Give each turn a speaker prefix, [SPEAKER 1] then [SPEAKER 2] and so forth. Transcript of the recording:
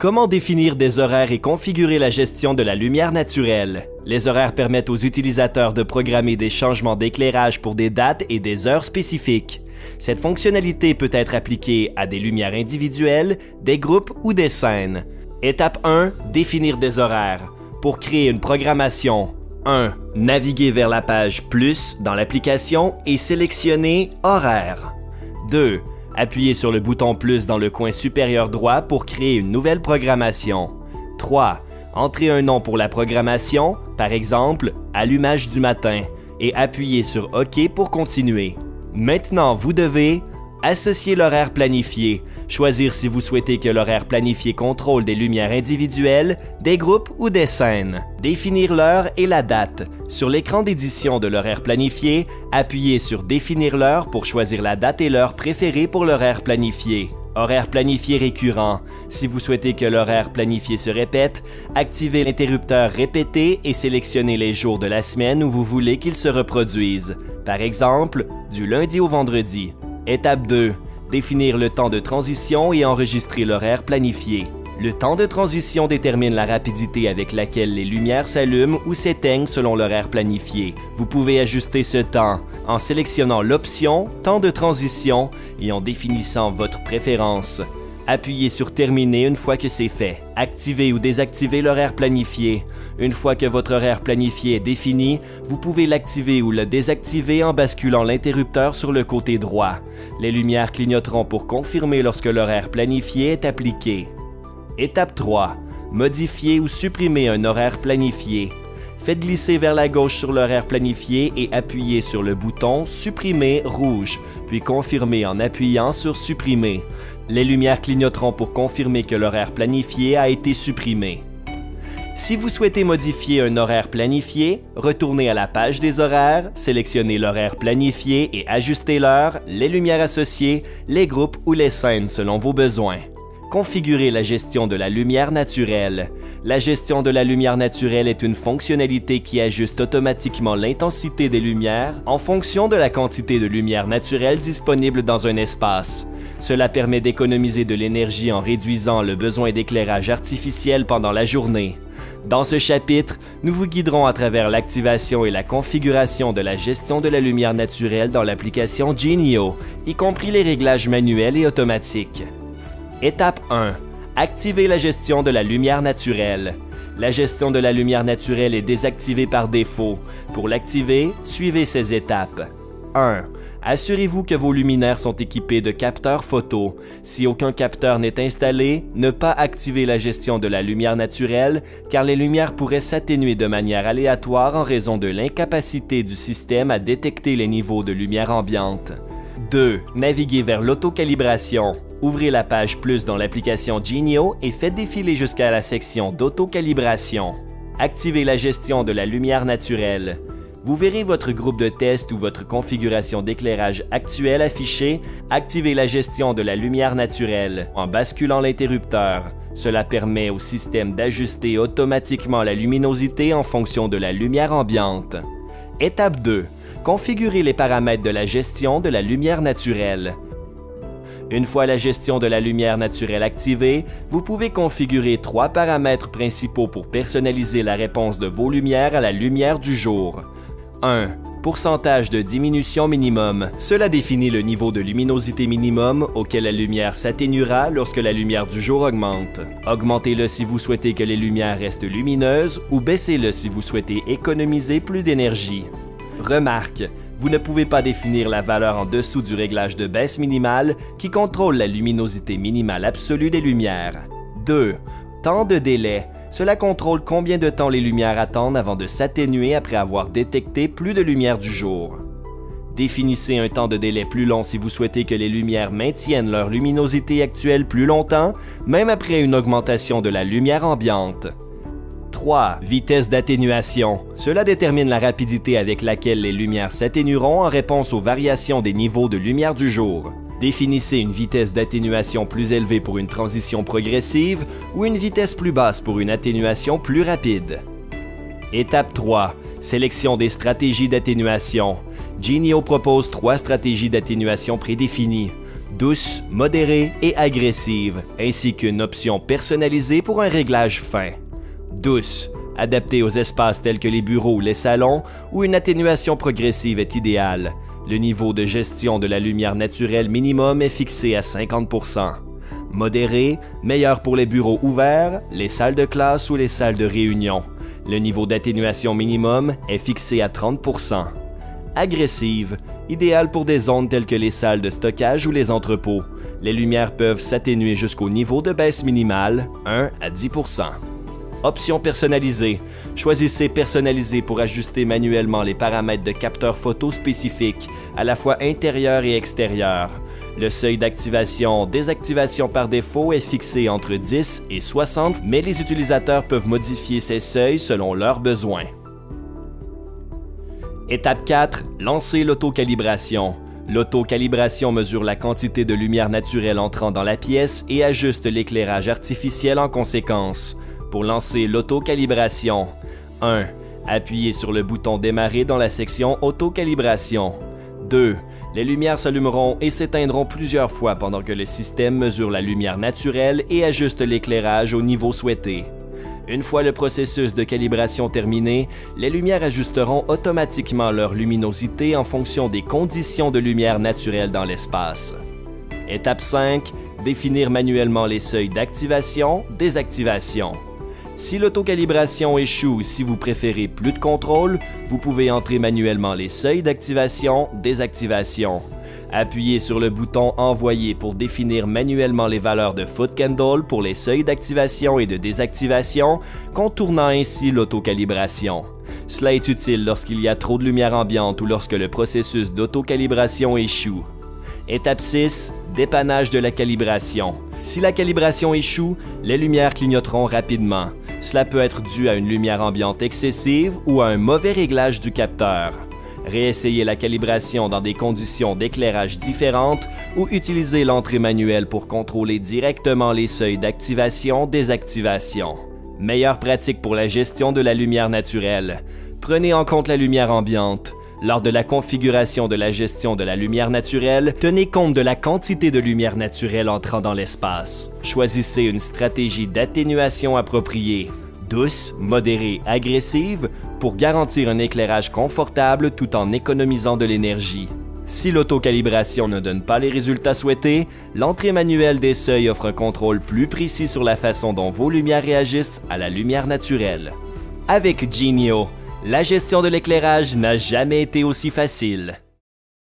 [SPEAKER 1] Comment définir des horaires et configurer la gestion de la lumière naturelle? Les horaires permettent aux utilisateurs de programmer des changements d'éclairage pour des dates et des heures spécifiques. Cette fonctionnalité peut être appliquée à des lumières individuelles, des groupes ou des scènes. Étape 1. Définir des horaires. Pour créer une programmation, 1. Naviguer vers la page « Plus » dans l'application et sélectionner « Horaires ». 2. Appuyez sur le bouton « Plus » dans le coin supérieur droit pour créer une nouvelle programmation. 3. Entrez un nom pour la programmation, par exemple « Allumage du matin » et appuyez sur « OK » pour continuer. Maintenant, vous devez associer l'horaire planifié, choisir si vous souhaitez que l'horaire planifié contrôle des lumières individuelles, des groupes ou des scènes, définir l'heure et la date. Sur l'écran d'édition de l'horaire planifié, appuyez sur « Définir l'heure » pour choisir la date et l'heure préférée pour l'horaire planifié. Horaire planifié récurrent. Si vous souhaitez que l'horaire planifié se répète, activez l'interrupteur répéter et sélectionnez les jours de la semaine où vous voulez qu'il se reproduise. Par exemple, du lundi au vendredi. Étape 2. Définir le temps de transition et enregistrer l'horaire planifié. Le temps de transition détermine la rapidité avec laquelle les lumières s'allument ou s'éteignent selon l'horaire planifié. Vous pouvez ajuster ce temps en sélectionnant l'option « Temps de transition » et en définissant votre préférence. Appuyez sur « Terminer » une fois que c'est fait. Activez ou désactivez l'horaire planifié. Une fois que votre horaire planifié est défini, vous pouvez l'activer ou le désactiver en basculant l'interrupteur sur le côté droit. Les lumières clignoteront pour confirmer lorsque l'horaire planifié est appliqué. Étape 3. Modifier ou supprimer un horaire planifié. Faites glisser vers la gauche sur l'horaire planifié et appuyez sur le bouton « Supprimer » rouge, puis confirmez en appuyant sur « Supprimer ». Les lumières clignoteront pour confirmer que l'horaire planifié a été supprimé. Si vous souhaitez modifier un horaire planifié, retournez à la page des horaires, sélectionnez l'horaire planifié et ajustez l'heure, les lumières associées, les groupes ou les scènes selon vos besoins. Configurer la gestion de la lumière naturelle. La gestion de la lumière naturelle est une fonctionnalité qui ajuste automatiquement l'intensité des lumières en fonction de la quantité de lumière naturelle disponible dans un espace. Cela permet d'économiser de l'énergie en réduisant le besoin d'éclairage artificiel pendant la journée. Dans ce chapitre, nous vous guiderons à travers l'activation et la configuration de la gestion de la lumière naturelle dans l'application Genio, y compris les réglages manuels et automatiques. Étape 1. Activer la gestion de la lumière naturelle. La gestion de la lumière naturelle est désactivée par défaut. Pour l'activer, suivez ces étapes. 1. Assurez-vous que vos luminaires sont équipés de capteurs photo. Si aucun capteur n'est installé, ne pas activer la gestion de la lumière naturelle car les lumières pourraient s'atténuer de manière aléatoire en raison de l'incapacité du système à détecter les niveaux de lumière ambiante. 2. Naviguez vers l'autocalibration. Ouvrez la page Plus dans l'application Genio et faites défiler jusqu'à la section d'autocalibration. Activez la gestion de la lumière naturelle. Vous verrez votre groupe de test ou votre configuration d'éclairage actuelle affichée. Activez la gestion de la lumière naturelle en basculant l'interrupteur. Cela permet au système d'ajuster automatiquement la luminosité en fonction de la lumière ambiante. Étape 2. Configurez les paramètres de la gestion de la lumière naturelle. Une fois la gestion de la lumière naturelle activée, vous pouvez configurer 3 paramètres principaux pour personnaliser la réponse de vos lumières à la lumière du jour. 1. Pourcentage de diminution minimum. Cela définit le niveau de luminosité minimum auquel la lumière s'atténuera lorsque la lumière du jour augmente. Augmentez-le si vous souhaitez que les lumières restent lumineuses ou baissez-le si vous souhaitez économiser plus d'énergie. Remarque, vous ne pouvez pas définir la valeur en dessous du réglage de baisse minimale qui contrôle la luminosité minimale absolue des lumières. 2. Temps de délai. Cela contrôle combien de temps les lumières attendent avant de s'atténuer après avoir détecté plus de lumière du jour. Définissez un temps de délai plus long si vous souhaitez que les lumières maintiennent leur luminosité actuelle plus longtemps, même après une augmentation de la lumière ambiante. 3. Vitesse d'atténuation. Cela détermine la rapidité avec laquelle les lumières s'atténueront en réponse aux variations des niveaux de lumière du jour. Définissez une vitesse d'atténuation plus élevée pour une transition progressive ou une vitesse plus basse pour une atténuation plus rapide. Étape 3. Sélection des stratégies d'atténuation. Genio propose 3 stratégies d'atténuation prédéfinies. douce, modérée et agressive, ainsi qu'une option personnalisée pour un réglage fin. Douce, adaptée aux espaces tels que les bureaux ou les salons, où une atténuation progressive est idéale. Le niveau de gestion de la lumière naturelle minimum est fixé à 50%. Modéré, meilleur pour les bureaux ouverts, les salles de classe ou les salles de réunion. Le niveau d'atténuation minimum est fixé à 30%. Agressive, idéal pour des zones telles que les salles de stockage ou les entrepôts. Les lumières peuvent s'atténuer jusqu'au niveau de baisse minimale, 1 à 10%. Option personnalisée. Choisissez personnaliser pour ajuster manuellement les paramètres de capteurs photo spécifiques, à la fois intérieurs et extérieurs. Le seuil d'activation-désactivation par défaut est fixé entre 10 et 60, mais les utilisateurs peuvent modifier ces seuils selon leurs besoins. Étape 4. Lancer l'autocalibration. L'autocalibration mesure la quantité de lumière naturelle entrant dans la pièce et ajuste l'éclairage artificiel en conséquence. Pour lancer l'autocalibration, 1. Appuyez sur le bouton Démarrer dans la section Autocalibration. 2. Les lumières s'allumeront et s'éteindront plusieurs fois pendant que le système mesure la lumière naturelle et ajuste l'éclairage au niveau souhaité. Une fois le processus de calibration terminé, les lumières ajusteront automatiquement leur luminosité en fonction des conditions de lumière naturelle dans l'espace. Étape 5. Définir manuellement les seuils d'activation-désactivation. Si l'autocalibration échoue ou si vous préférez plus de contrôle, vous pouvez entrer manuellement les seuils d'activation-désactivation. Appuyez sur le bouton Envoyer pour définir manuellement les valeurs de foot candle pour les seuils d'activation et de désactivation, contournant ainsi l'autocalibration. Cela est utile lorsqu'il y a trop de lumière ambiante ou lorsque le processus d'autocalibration échoue. Étape 6. Dépannage de la calibration. Si la calibration échoue, les lumières clignoteront rapidement. Cela peut être dû à une lumière ambiante excessive ou à un mauvais réglage du capteur. Réessayez la calibration dans des conditions d'éclairage différentes ou utilisez l'entrée manuelle pour contrôler directement les seuils d'activation-désactivation. Meilleure pratique pour la gestion de la lumière naturelle. Prenez en compte la lumière ambiante. Lors de la configuration de la gestion de la lumière naturelle, tenez compte de la quantité de lumière naturelle entrant dans l'espace. Choisissez une stratégie d'atténuation appropriée, douce, modérée, agressive, pour garantir un éclairage confortable tout en économisant de l'énergie. Si l'autocalibration ne donne pas les résultats souhaités, l'entrée manuelle des seuils offre un contrôle plus précis sur la façon dont vos lumières réagissent à la lumière naturelle. Avec Genio, la gestion de l'éclairage n'a jamais été aussi facile.